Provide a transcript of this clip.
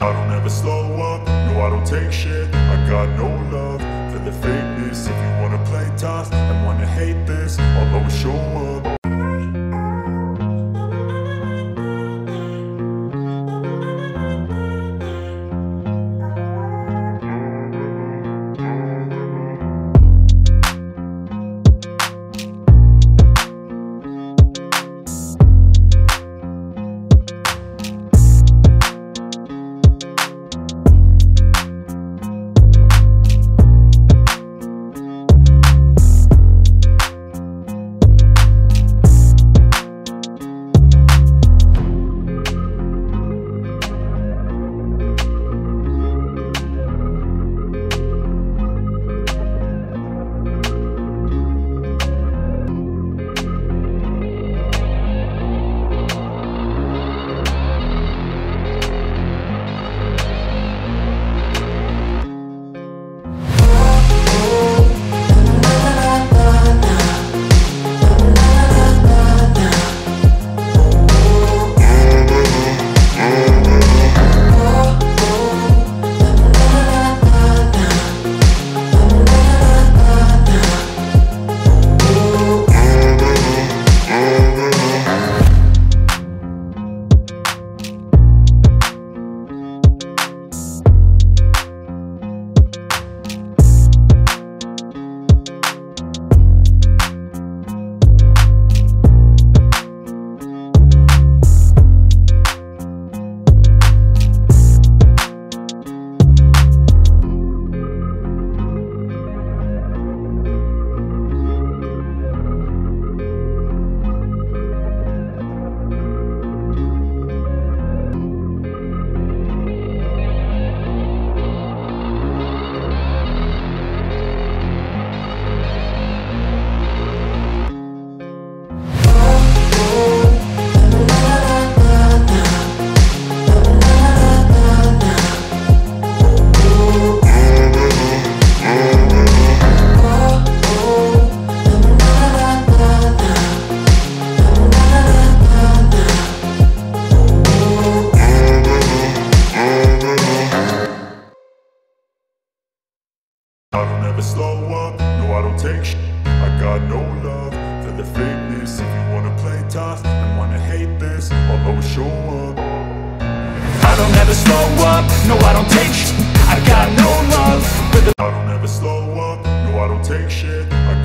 I don't ever slow up, no I don't take shit. I got no love for the fakeness. If you wanna play tough and wanna hate this, I'll always show up. I don't ever slow up, no I don't take shit. I got no love for the fakeness. If you wanna play tough and wanna hate this, I'll always show up. I don't ever slow up, no I don't take shit. I got no love for the I don't ever slow up, no I don't take shit. I got